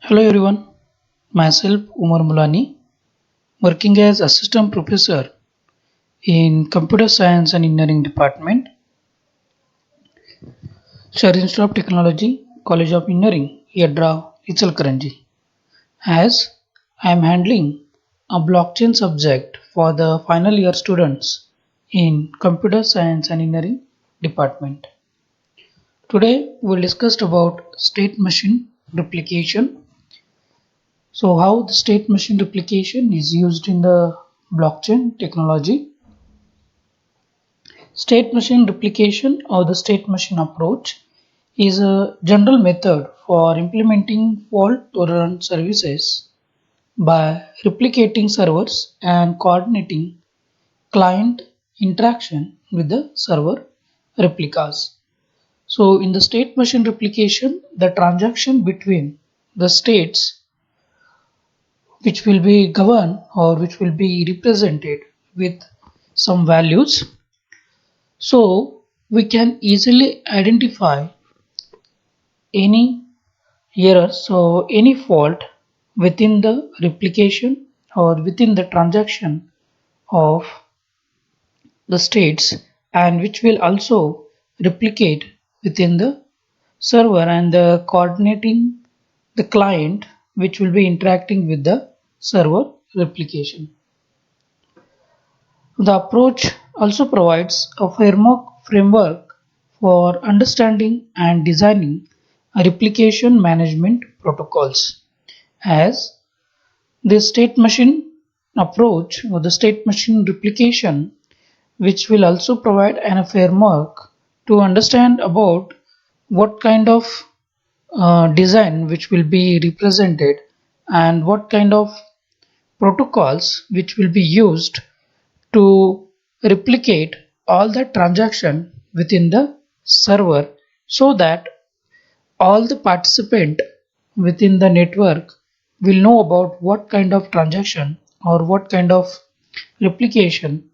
Hello everyone, myself Umar Mulani, working as assistant professor in Computer Science and Engineering Department, Share Institute of Technology, College of Engineering, Yadra, Ichalkaranji. As I am handling a blockchain subject for the final year students in Computer Science and Engineering Department. Today we will discuss about state machine replication. So how the state machine replication is used in the blockchain technology. State machine replication or the state machine approach is a general method for implementing fault-tolerant services by replicating servers and coordinating client interaction with the server replicas. So in the state machine replication, the transaction between the states which will be governed or which will be represented with some values, so we can easily identify any error, so any fault within the replication or within the transaction of the states, and which will also replicate within the server and the coordinating the client which will be interacting with the server replication. The approach also provides a framework for understanding and designing replication management protocols, as the state machine approach or the state machine replication, which will also provide a framework to understand about what kind of design which will be represented and what kind of protocols which will be used to replicate all the transaction within the server, so that all the participant within the network will know about what kind of transaction or what kind of replication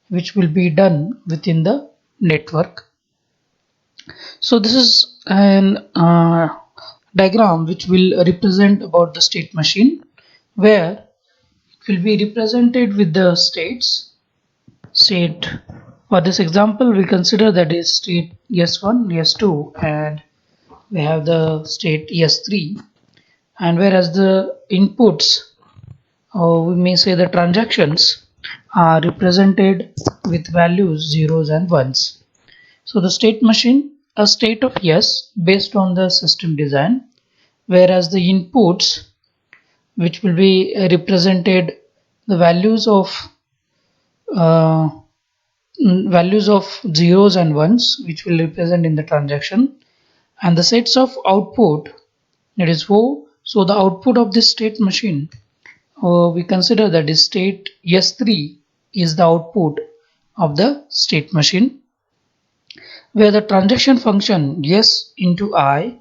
which will be done within the network. So this is an diagram which will represent about the state machine, where it will be represented with the states. State, for this example we consider that is state S1, S2, and we have the state S3, and whereas the inputs, or we may say the transactions, are represented with values zeros and ones. So the state machine, a state of S based on the system design, whereas the inputs which will be represented the uh, values of zeros and ones which will represent in the transaction, and the sets of output, that is O. So the output of this state machine, we consider that is state S3 is the output of the state machine, where the transaction function S into I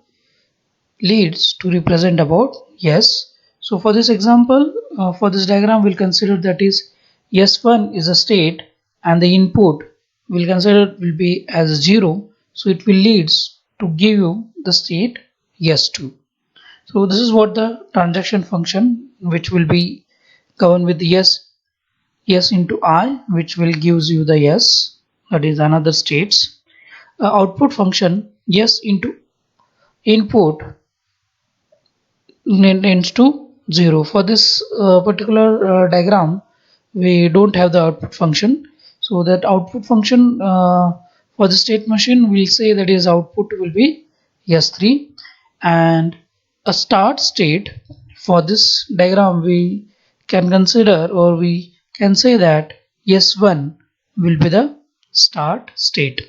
leads to represent about S. So for this example, for this diagram we'll consider that is S1 is a state and the input we'll consider will be as 0, so it will leads to give you the state S2. So this is what the transaction function which will be governed with S into I, which will gives you the S, that is another states. Output function S into input tends to 0. For this particular diagram we don't have the output function, so that output function for the state machine we'll say that is output will be S3, and a start state for this diagram we can consider, or we can say that S1 will be the start state.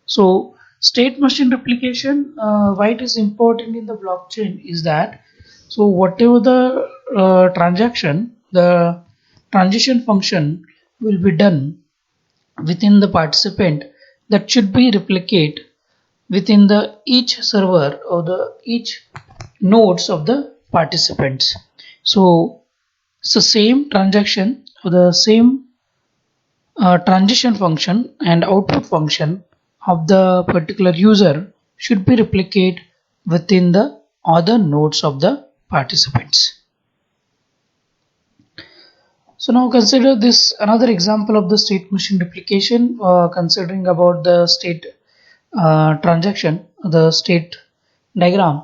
So state machine replication, why it is important in the blockchain is that, so whatever the transaction, the transition function will be done within the participant, that should be replicate within the each server or the each nodes of the participants. So it's the same transaction or the same transition function and output function of the particular user should be replicated within the other nodes of the participants. So now consider this another example of the state machine replication, considering about the state transaction, the state diagram.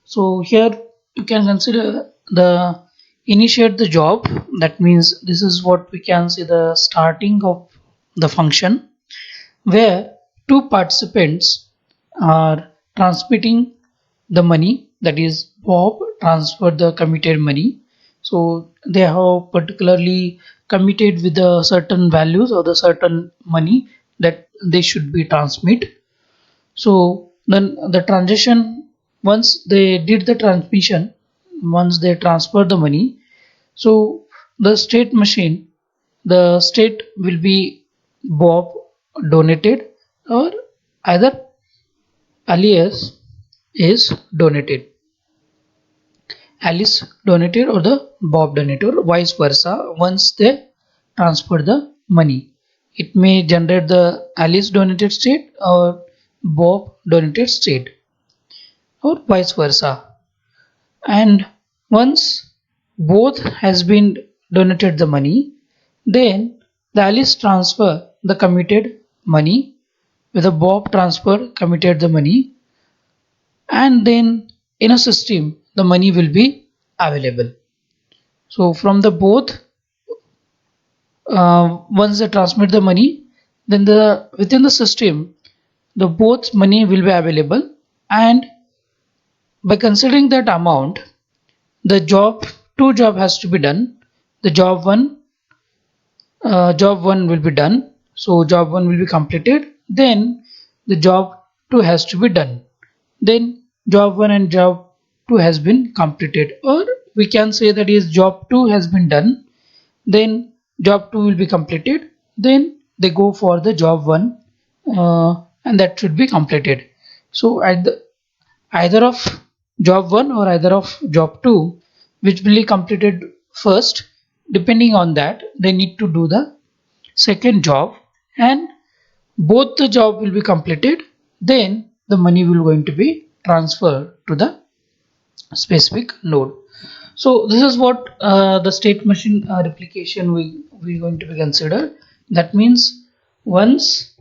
So here you can consider the initiate the job. That means this is what we can see the starting of the function where two participants are transmitting the money, that is Bob transferred the committed money. So they have particularly committed with the certain values or the certain money that they should be transmit. So then the transaction, once they did the transmission, once they transfer the money, so the state machine, the state will be Bob donated or either Alias is donated. Alice donated or the Bob donated or vice versa once they transfer the money. It may generate the Alice donated state or Bob donated state or vice versa. And once both has been donated the money, then the Alice transfer the committed money with the Bob transfer committed the money, and then in a system the money will be available. So from the both, once they transmit the money, then the within the system the both money will be available, and by considering that amount, the job has to be done. The job one will be done, so job one will be completed, then the job 2 has to be done, then job 1 and job 2 has been completed, or we can say that is job 2 has been done, then job 2 will be completed, then they go for the job 1, and that should be completed. So at the either of job 1 or either of job 2 which will be completed first, depending on that they need to do the second job, and both the job will be completed, then the money will going to be transferred to the specific node. So this is what the state machine replication we going to be considered. That means once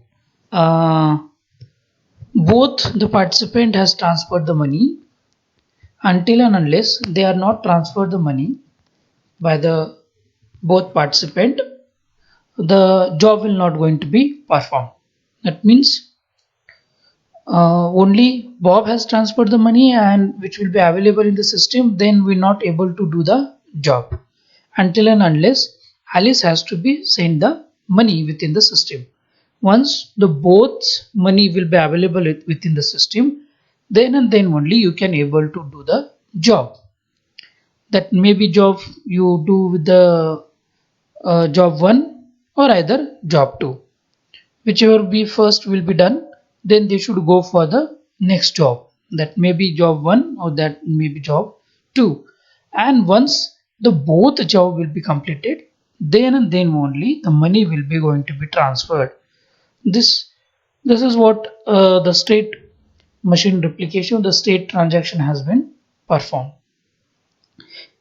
uh, both the participant has transferred the money, until and unless they are not transferred the money by the both participant, the job will not going to be performed. That means only Bob has transferred the money and which will be available in the system, then we're not able to do the job until and unless Alice has to be sent the money within the system. Once the both money will be available within the system, then and then only you can able to do the job. That may be job you do with the job 1 or either job 2, whichever be first will be done, then they should go for the next job, that may be job 1 or that may be job 2, and once the both job will be completed, then and then only the money will be going to be transferred. This is what the state machine replication, the state transaction has been performed.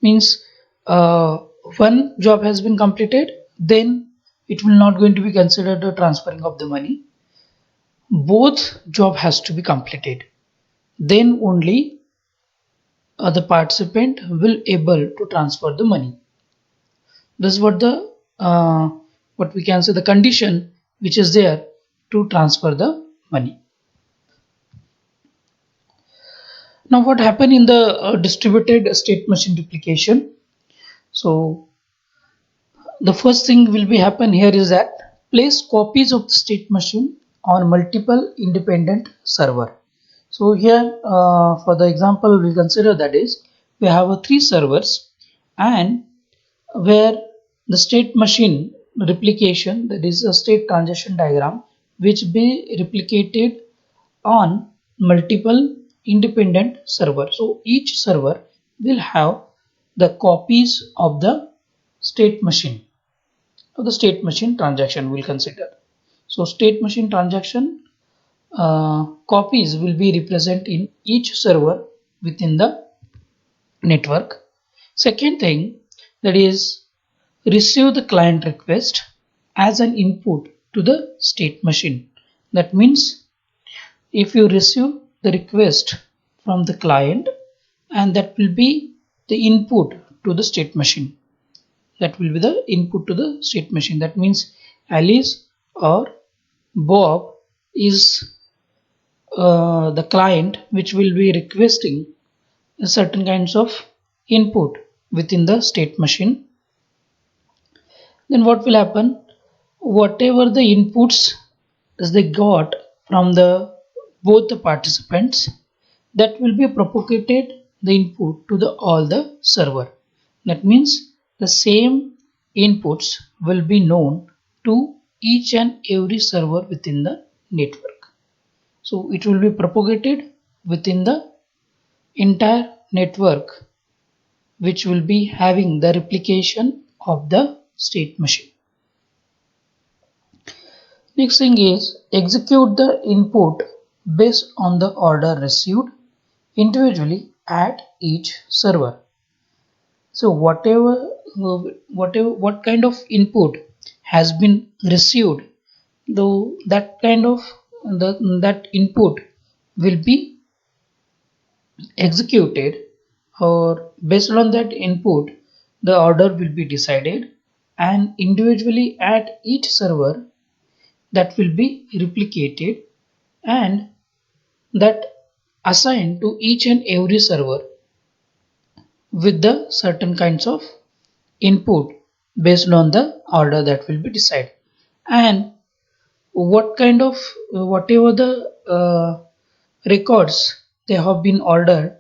Means one job has been completed, then it will not going to be considered a transferring of the money. Both job has to be completed, then only the participant will able to transfer the money. This is what the what we can say the condition which is there to transfer the money. Now what happened in the distributed state machine replication? So the first thing will be happen here is that place copies of the state machine on multiple independent server. So here for the example we consider, that is we have three servers, and where the state machine replication, that is a state transaction diagram which be replicated on multiple independent server. So each server will have the copies of the state machine, of the state machine transaction we'll consider. So state machine transaction copies will be represented in each server within the network. Second thing, that is receive the client request as an input to the state machine. That means if you receive the request from the client, and that will be the input to the state machine. That will be the input to the state machine. That means Alice or Bob is the client which will be requesting certain kinds of input within the state machine. Then what will happen? Whatever the inputs as they got from the both the participants, that will be propagated the input to the all the server. That means the same inputs will be known to each and every server within the network. So it will be propagated within the entire network, which will be having the replication of the state machine. Next thing is execute the input based on the order received individually at each server. So what kind of input has been received, though that kind of that input will be executed, or based on that input the order will be decided, and individually at each server that will be replicated, and that assigned to each and every server with the certain kinds of input based on the order that will be decided. And what kind of whatever the records they have been ordered,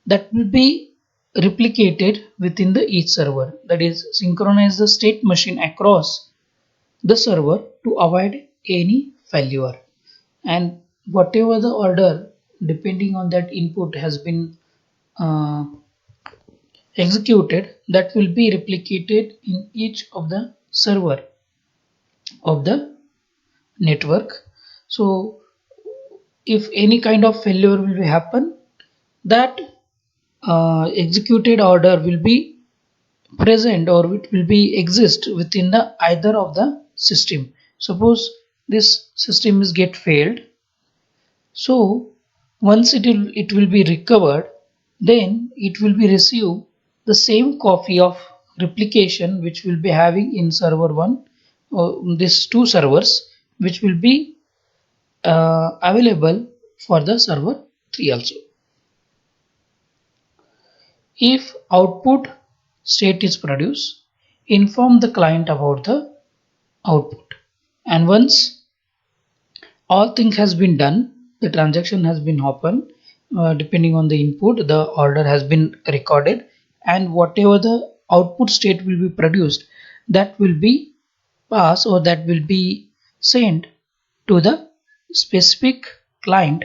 that will be replicated within the each server, that is synchronize the state machine across the server to avoid any failure. And whatever the order depending on that input has been uh, executed, that will be replicated in each of the server of the network. So if any kind of failure will be happen, that executed order will be present, or it will be exist within the either of the system. Suppose this system is get failed, so once it will be recovered, then it will be receive the same copy of replication which will be having in server 1, these two servers, which will be available for the server 3 also. If output state is produced, inform the client about the output. And once all thing has been done, the transaction has been open, depending on the input, the order has been recorded, and whatever the output state will be produced, that will be passed, or that will be sent to the specific client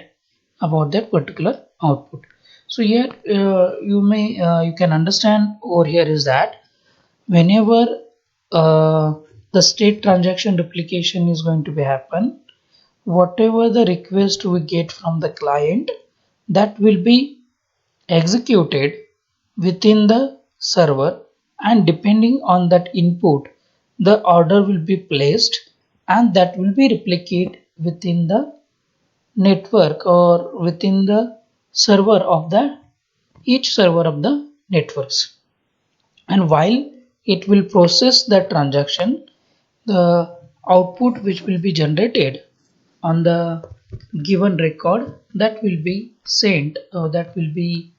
about that particular output. So here you can understand over here is that whenever the state transaction replication is going to be happen, whatever the request we get from the client, that will be executed within the server, and depending on that input the order will be placed, and that will be replicated within the network, or within the server of the each server of the networks. And while it will process the transaction, the output which will be generated on the given record, that will be sent, or that will be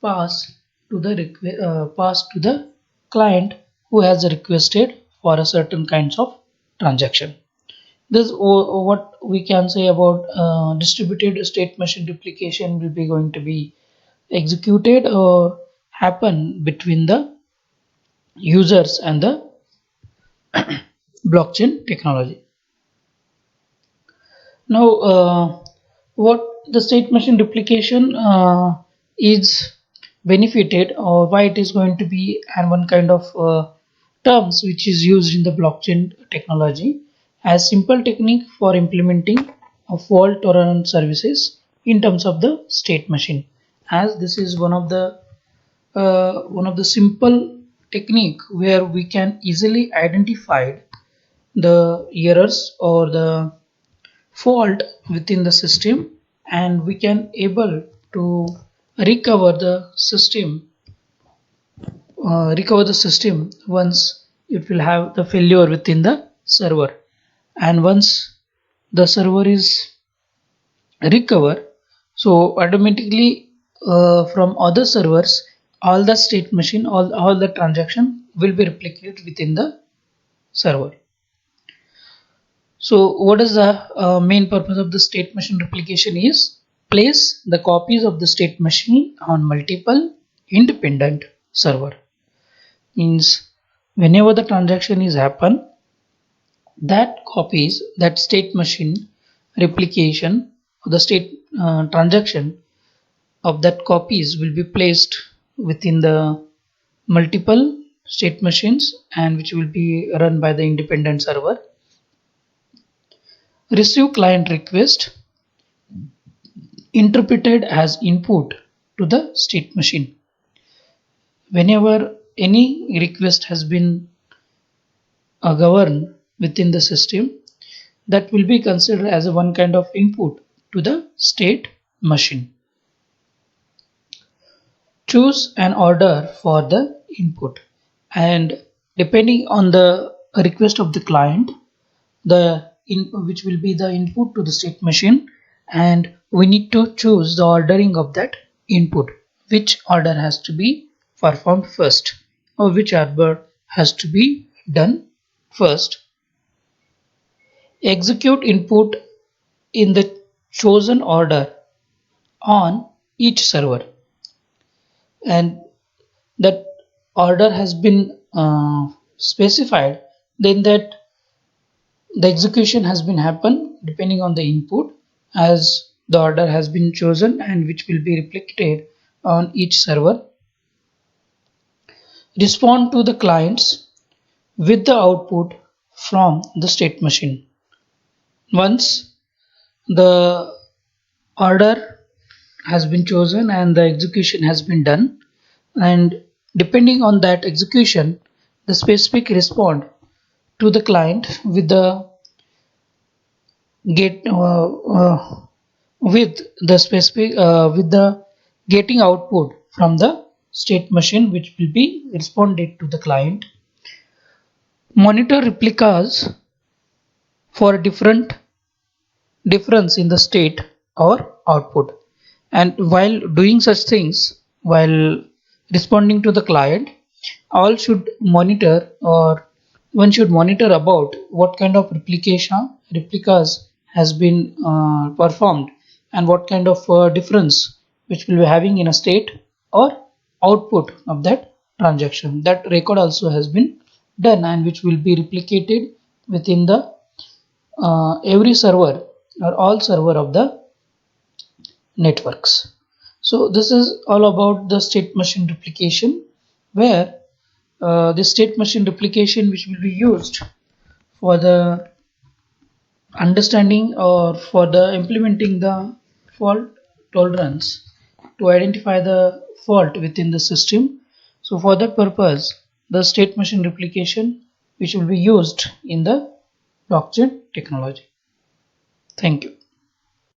passed to the passed to the client who has requested for a certain kinds of transaction. This what we can say about distributed state machine replication will be going to be executed or happen between the users and the blockchain technology. Now, what the state machine replication is benefited, or why it is going to be, and one kind of terms which is used in the blockchain technology as simple technique for implementing a fault tolerant services in terms of the state machine, as this is one of the one of the simple technique where we can easily identify the errors or the fault within the system, and we can able to recover the system once it will have the failure within the server. And once the server is recover, so automatically from other servers all the state machine, all the transaction will be replicated within the server. So what is the main purpose of the state machine replication is place the copies of the state machine on multiple independent server. Means whenever the transaction is happen, that state machine replication or the state transaction of that copies will be placed within the multiple state machines and which will be run by the independent server. Receive client request interpreted as input to the state machine. Whenever any request has been governed within the system, that will be considered as a one kind of input to the state machine. Choose an order for the input, and depending on the request of the client, which will be the input to the state machine, and we need to choose the ordering of that input, which order has to be performed first or which order has to be done first. Execute input in the chosen order on each server, and that order has been specified, then that the execution has been happened depending on the input as the order has been chosen and which will be replicated on each server. Respond to the clients with the output from the state machine. Once the order has been chosen and the execution has been done, and depending on that execution, the specific respond to the client with the get with the specific with the getting output from the state machine which will be responded to the client. Monitor replicas for a difference in the state or output, and while doing such things, while responding to the client, all should monitor, or one should monitor about what kind of replicas has been performed and what kind of difference which will be having in a state or output of that transaction. That record also has been done and which will be replicated within the every server or all server of the networks. So this is all about the state machine replication, where the state machine replication which will be used for the understanding or for the implementing the fault tolerance to identify the fault within the system. So for that purpose, the state machine replication which will be used in the blockchain technology. Thank you.